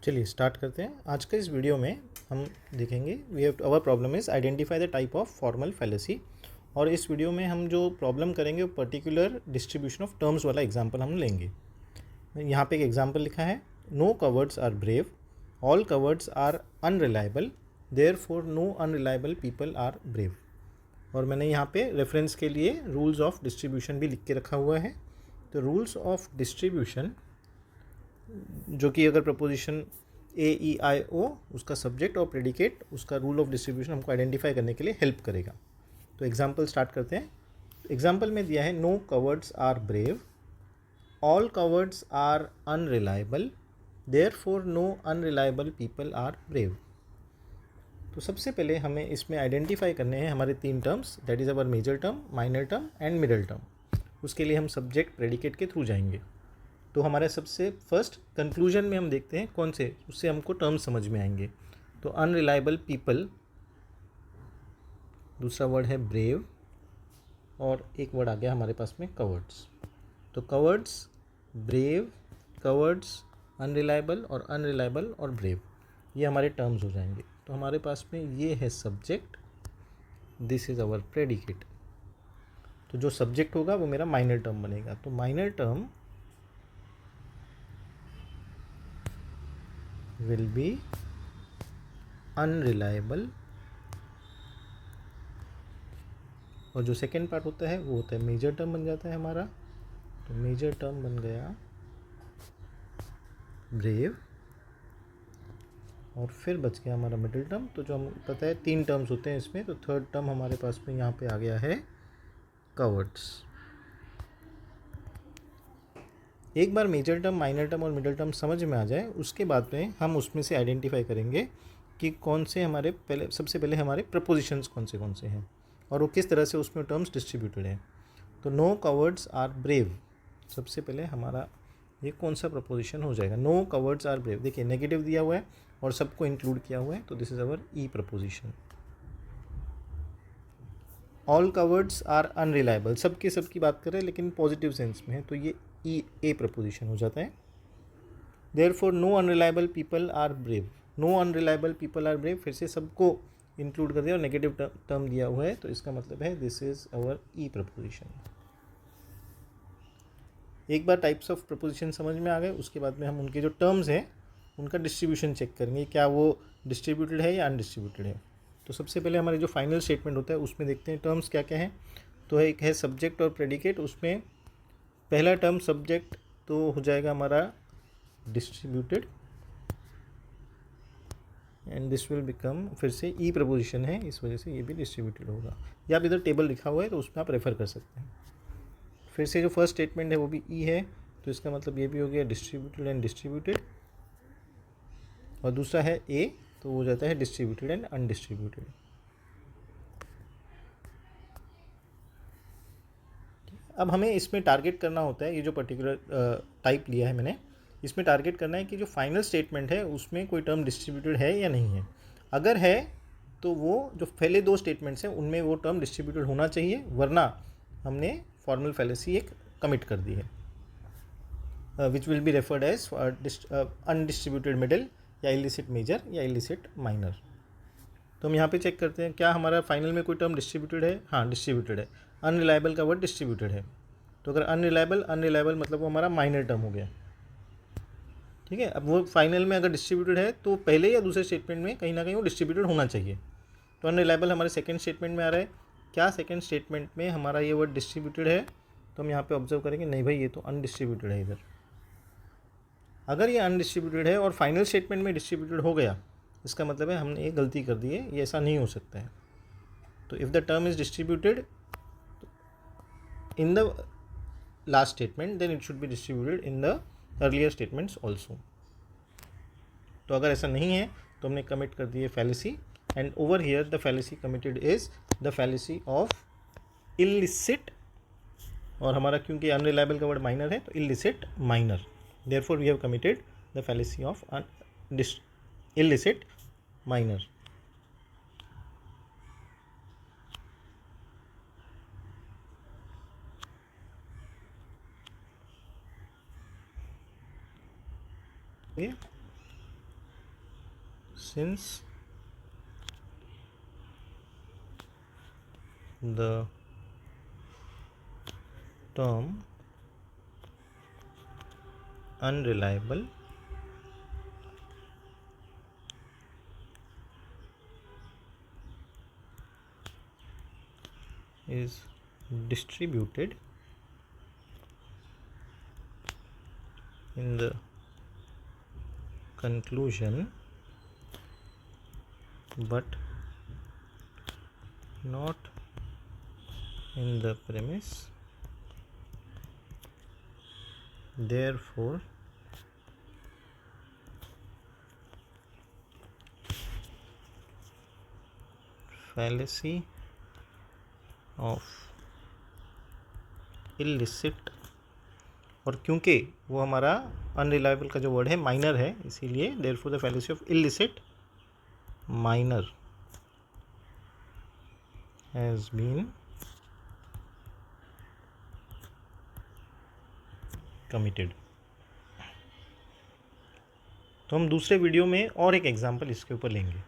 चलिए स्टार्ट करते हैं। आज का इस वीडियो में हम देखेंगे our problem is identify the type of formal fallacy. और इस वीडियो में हम जो प्रॉब्लम करेंगे वो पर्टिकुलर डिस्ट्रीब्यूशन ऑफ टर्म्स वाला एग्जांपल हम लेंगे। यहाँ पे एक एग्जांपल लिखा है, no cowards are brave, all cowards are unreliable, therefore no unreliable people are brave. और मैंने यहाँ पे रेफरेंस के लिए रूल्स ऑफ डिस्ट्रीब्यूशन भी लिख के रखा हुआ है। तो रूल्स ऑफ डिस्ट्रीब्यूशन, जो कि अगर प्रपोजिशन AEIO उसका सब्जेक्ट और प्रेडिकेट उसका रूल ऑफ डिस्ट्रीब्यूशन हमको आइडेंटिफाई करने के लिए हेल्प करेगा। तो एग्जांपल स्टार्ट करते हैं। एग्जांपल में दिया है, no cowards are brave, all cowards are unreliable, therefore no unreliable people are brave. तो सबसे पहले हमें इसमें आइडेंटिफाई करने हैं हमारे तीन terms, that is our major term, minor term and middle term. उसके लिए हम सब्जेक्ट प्रेडिकेट के थ्रू जाएंगे। तो हमारे सबसे फर्स्ट कंक्लूजन में हम देखते हैं कौन से, उससे हमको टर्म्स समझ में आएंगे। तो अनरिलायबल पीपल, दूसरा वर्ड है ब्रेव, और एक वर्ड आ गया हमारे पास में कवर्ड्स। तो कवर्ड्स, ब्रेव, कवर्ड्स, अनरिलायबल और अनरिलायबल और ब्रेव, ये हमारे टर्म्स हो जाएंगे। तो हमारे पास में ये है subject, this is our predicate. तो जो सब्जेक्ट होगा वो मेरा माइनर टर्म बनेगा। तो minor term will be unreliable, और जो सेकेंड पार्ट होता है वो होता है मेजर टर्म बन जाता है हमारा। तो मेजर टर्म बन गया ब्रेव, और फिर बच गया हमारा मिडिल टर्म। तो जो हम पता है तीन टर्म्स होते हैं इसमें, तो थर्ड टर्म हमारे पास में यहाँ पे आ गया है कवर्ड्स। एक बार मेजर टर्म, माइनर टर्म और मिडिल टर्म समझ में आ जाए, उसके बाद में हम उसमें से आइडेंटिफाई करेंगे कि कौन से हमारे पहले, सबसे पहले हमारे प्रपोजिशंस कौन से हैं और वो किस तरह से उसमें टर्म्स डिस्ट्रीब्यूटेड हैं। तो नो कवर्ड्स आर ब्रेव, सबसे पहले हमारा ये कौन सा प्रपोजिशन हो जाएगा, नो कवर्ड्स आर ब्रेव। देखिए नेगेटिव दिया हुआ है और सबको इंक्लूड किया हुआ है, तो this is our E proposition. All cowards are unreliable, सबकी बात कर रहे हैं लेकिन पॉजिटिव सेंस में है, तो ये ए प्रपोजिशन हो जाता है। Therefore no unreliable people are brave, no unreliable people are brave, फिर से सबको इंक्लूड कर दिया और नेगेटिव टर्म दिया हुआ है, तो इसका मतलब है this is our E preposition. एक बार टाइप्स ऑफ प्रपोजिशन समझ में आ गए, उसके बाद में हम उनके जो टर्म्स हैं उनका डिस्ट्रीब्यूशन चेक करेंगे, क्या वो डिस्ट्रीब्यूटेड है या अनडिस्ट्रीब्यूटेड है। तो सबसे पहले हमारे जो फाइनल स्टेटमेंट होता है उसमें देखते हैं टर्म्स क्या क्या हैं। तो एक है सब्जेक्ट और प्रेडिकेट, उसमें पहला टर्म सब्जेक्ट तो हो जाएगा हमारा distributed, and this will become, फिर से ई प्रपोजिशन है इस वजह से ये भी डिस्ट्रीब्यूटेड होगा, या आप इधर टेबल लिखा हुआ है तो उसमें आप रेफर कर सकते हैं। फिर से जो फर्स्ट स्टेटमेंट है वो भी ई है, तो इसका मतलब ये भी हो गया डिस्ट्रीब्यूटेड एंड डिस्ट्रीब्यूटेड, और दूसरा है ए, तो वो हो जाता है डिस्ट्रीब्यूटेड एंड अनडिस्ट्रीब्यूटेड। अब हमें इसमें टारगेट करना होता है, ये जो पर्टिकुलर टाइप लिया है मैंने, इसमें टारगेट करना है कि जो फाइनल स्टेटमेंट है उसमें कोई टर्म डिस्ट्रीब्यूटेड है या नहीं है। अगर है तो वो जो पहले दो स्टेटमेंट्स हैं उनमें वो टर्म डिस्ट्रीब्यूटेड होना चाहिए, वरना हमने फॉर्मल फैलेसी एक कमिट कर दी है, which will be referred as undistributed middle, या इलिसिट मेजर या इलिसिट माइनर। तो हम यहाँ पे चेक करते हैं क्या हमारा फाइनल में कोई टर्म डिस्ट्रीब्यूटेड है। हाँ, डिस्ट्रीब्यूटेड है। अनरिलायबल का वर्ड डिस्ट्रीब्यूटेड है, तो अगर अनरिलायबल मतलब वो हमारा माइनर टर्म हो गया। ठीक है, अब वो फाइनल में अगर डिस्ट्रीब्यूटेड है तो पहले या दूसरे स्टेटमेंट में कहीं ना कहीं वो डिस्ट्रीब्यूटेड होना चाहिए। तो अनरिलायबल हमारे सेकंड स्टेटमेंट में आ रहा है, क्या सेकंड स्टेटमेंट में हमारा ये वर्ड डिस्ट्रीब्यूटेड है। तो हम यहाँ पे ऑब्जर्व करेंगे, नहीं भाई ये तो अनडिस्ट्रीब्यूटेड है इधर। अगर ये अनडिस्ट्रीब्यूटेड है और फाइनल स्टेटमेंट में डिस्ट्रीब्यूटेड हो गया, इसका मतलब है हमने ये गलती कर दी है, ये ऐसा नहीं हो सकता है। तो if the term is distributed in the last statement, then it should be distributed in the earlier statements also. तो अगर ऐसा नहीं है तो हमने कमिट कर दी है fallacy, and over here the fallacy committed is the fallacy of illicit, और हमारा क्योंकि अनरिलायबल का वर्ड माइनर है तो illicit minor, therefore we have committed the fallacy of illicit minor. since the term unreliable is distributed in the conclusion but not in the premise, therefore fallacy of illicit, और क्योंकि वो हमारा unreliable का जो word है minor है, इसीलिए therefore the fallacy of illicit minor has been committed। तो हम दूसरे वीडियो में और एक एग्जांपल इसके ऊपर लेंगे।